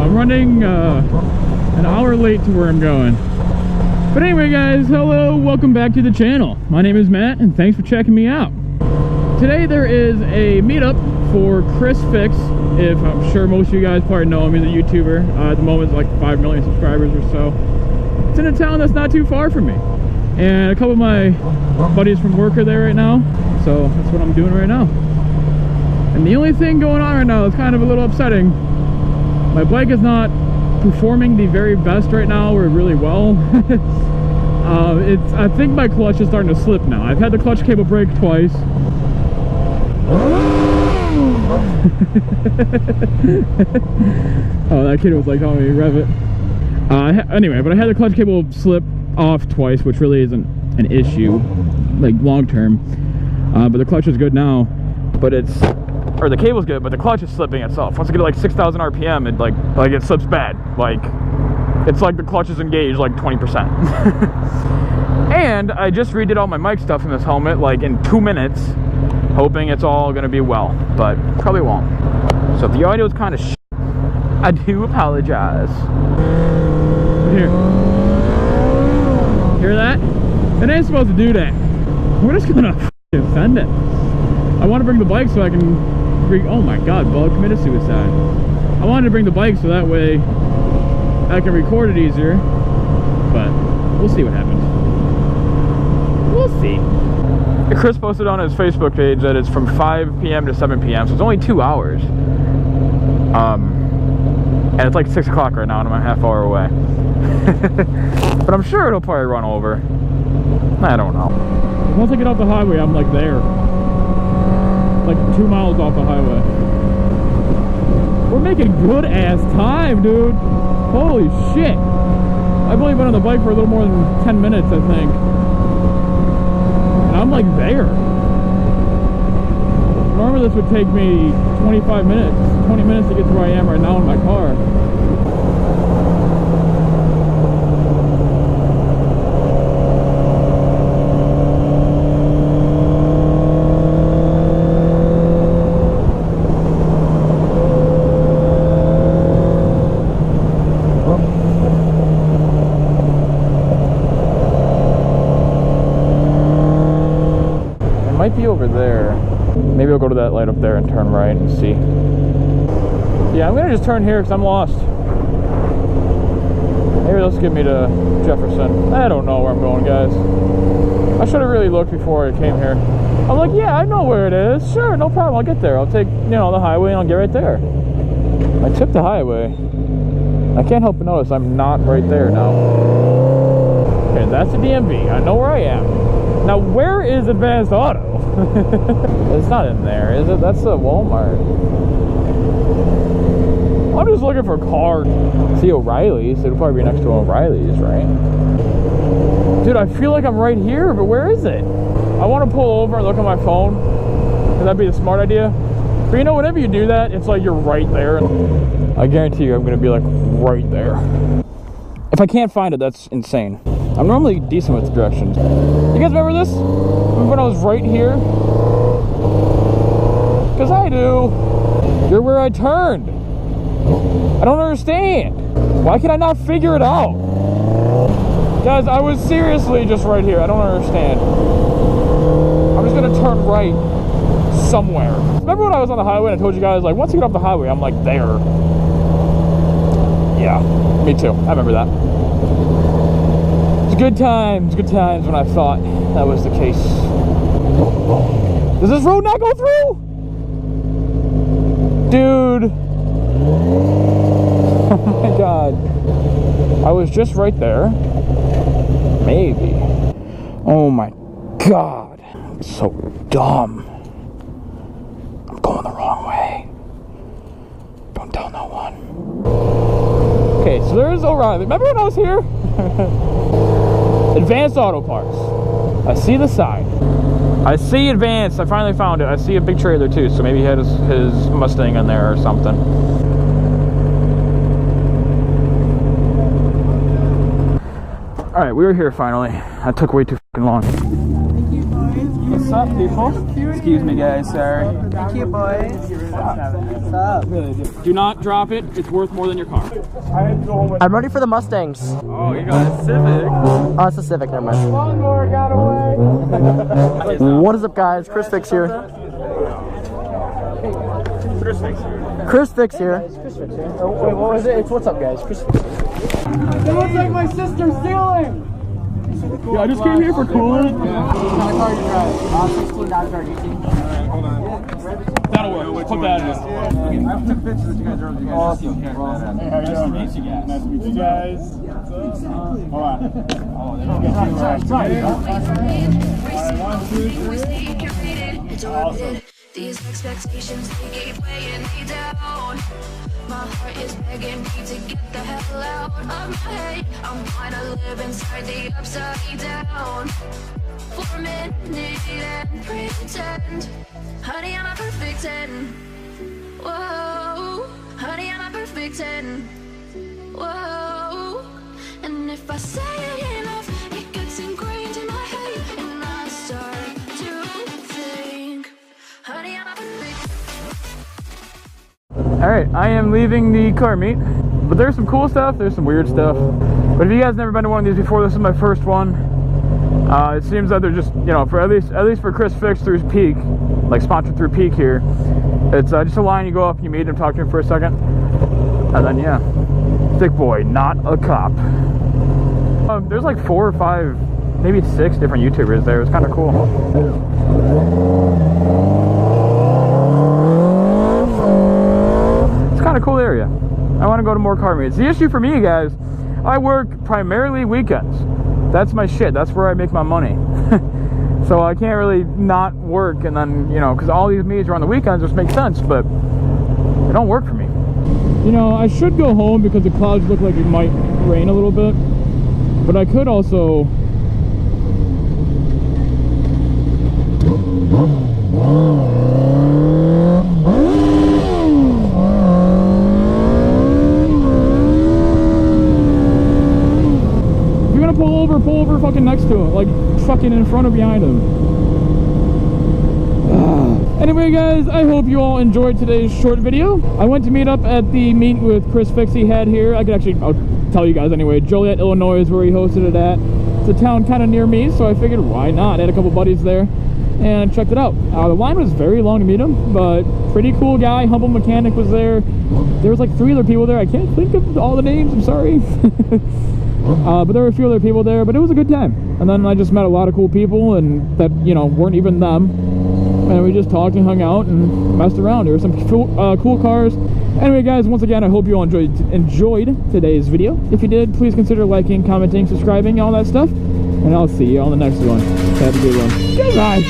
I'm running an hour late to where I'm going. But anyway guys, hello, welcome back to the channel. My name is Matt and thanks for checking me out. Today there is a meetup for ChirsFix. If I'm sure most of you guys probably know him, he's a YouTuber. At the moment it's like 5 million subscribers or so. It's in a town that's not too far from me. And a couple of my buddies from work are there right now. So that's what I'm doing right now. And the only thing going on right now that's kind of a little upsetting, my bike is not performing the very best right now, or really well. I think my clutch is starting to slip now. I've had the clutch cable break twice. Oh, that kid was like telling me to rev it. Anyway, but I had the clutch cable slip off twice, which really isn't an issue, like long term. But the clutch is good now. But or the cable's good, but the clutch is slipping itself. Once I get to like 6,000 RPM, it like it slips bad. Like, it's like the clutch is engaged like 20%. And I just redid all my mic stuff in this helmet like in 2 minutes, hoping it's all gonna be well, but probably won't. So if the audio is kind of shit, I do apologize. Here. Hear that? It ain't supposed to do that. We're just gonna send it. I want to bring the bike so I can oh my god, Bug committed suicide. I wanted to bring the bike so that way I can record it easier, but we'll see what happens. We'll see. Chris posted on his Facebook page that it's from 5 p.m. to 7 p.m. so it's only 2 hours. And it's like 6 o'clock right now and I'm a half hour away. But I'm sure it'll probably run over. I don't know. Once I get off the highway, I'm like there. Like 2 miles off the highway. We're making good ass time, dude. Holy shit. I've only been on the bike for a little more than 10 minutes, I think. And I'm like there. Normally this would take me 25 minutes, 20 minutes to get to where I am right now in my car. Might be over there. Maybe I'll go to that light up there and turn right and see. Yeah, I'm gonna just turn here because I'm lost. Maybe they'll get me to Jefferson. I don't know where I'm going, guys. I should have really looked before I came here. I'm like, yeah, I know where it is. Sure, no problem. I'll get there. I'll take, the highway and I'll get right there. I took the highway. I can't help but notice I'm not right there now. Okay, that's the DMV. I know where I am. Now, where is Advanced Auto? It's not in there, is it? That's the Walmart. I'm just looking for cars. See O'Reilly's. It'll probably be next to O'Reilly's, right? Dude, I feel like I'm right here, but where is it? I want to pull over and look at my phone, because that'd be the smart idea. But whenever you do that, it's like you're right there. I guarantee you I'm going to be like right there. If I can't find it, that's insane. I'm normally decent with directions. You guys remember this? Remember when I was right here? Because I do. You're where I turned. I don't understand. Why can I not figure it out? Guys, I was seriously just right here. I don't understand. I'm just going to turn right somewhere. Remember when I was on the highway and I told you guys, like, once you get off the highway, I'm like there. Yeah, me too. I remember that. Good times when I thought that was the case. Does this road not go through? Dude. Oh my god. I was just right there. Maybe. Oh my god. I'm so dumb. I'm going the wrong way. Don't tell no one. Okay, so there's O'Reilly. Remember when I was here? Advanced Auto Parts. I see the sign. I see Advanced. I finally found it. I see a big trailer too, so maybe he had his Mustang in there or something. Alright, we were here finally. That took way too fucking long. Thank you, boys. What's up, people? Excuse me, guys. Sorry. Thank you, boys. Do not drop it. It's worth more than your car. I'm ready for the Mustangs. Oh, you got a Civic. Oh, it's a Civic, never mind. Lawnmower got away. What is up, guys? ChirsFix here. ChirsFix here. Oh, wait, what was it? It's what's up, guys? ChirsFix. It looks like my sister's stealing. Yeah, I just came here for cooling. What kind of car you drive? 16 Dodge R18. Hold on. That'll work. Put that in. I took pictures that you guys earlier. You guys see what character that is. Hey, how you doing? Nice to meet you guys. Nice to meet you guys. Hold on. Oh, there you go. Awesome. These expectations, they keep weighing me down. My heart is begging me to get the hell out of my head. I'm gonna live inside the upside down for a minute and pretend. Honey, I'm a perfect 10. Whoa, honey, I'm a perfect 10. Whoa, and if I say it enough, it gets ingrained in my head, and I start to think, honey, I'm a perfect. Alright, I am leaving the car meet. But there's some cool stuff, there's some weird stuff. But if you guys never been to one of these before, this is my first one. It seems that they're just, you know, for at least for ChirsFix through Peak, like sponsored through Peak here. It's just a line, you go up, you meet him, talk to him for a second, and then yeah, thick boy, not a cop. There's like 4 or 5, maybe 6 different YouTubers there. It's kind of cool. It's kind of cool area. I want to go to more car meets. The issue for me, guys, I work primarily weekends. That's my shit. That's where I make my money. So I can't really not work, and then, you know, because all these meets are on the weekends, which makes sense, but they don't work for me. You know, I should go home because the clouds look like it might rain a little bit, but I could also... pull over fucking next to him, like fucking in front or behind him. Anyway, guys, I hope you all enjoyed today's short video. I went to meet up at the meet with ChirsFix he had here. I'll tell you guys anyway. Joliet, Illinois is where he hosted it at. It's a town kind of near me, so I figured why not. I had a couple buddies there and checked it out. The line was very long to meet him, but pretty cool guy. Humble Mechanic was there. There was like 3 other people there. I can't think of all the names, I'm sorry. But there were a few other people there, but it was a good time. And then I just met a lot of cool people, and that, you know, weren't even them. And we just talked and hung out and messed around. There were some cool cars. Anyway, guys, once again, I hope you all enjoyed today's video. If you did, please consider liking, commenting, subscribing, all that stuff. And I'll see you on the next one. Have a good one. Goodbye.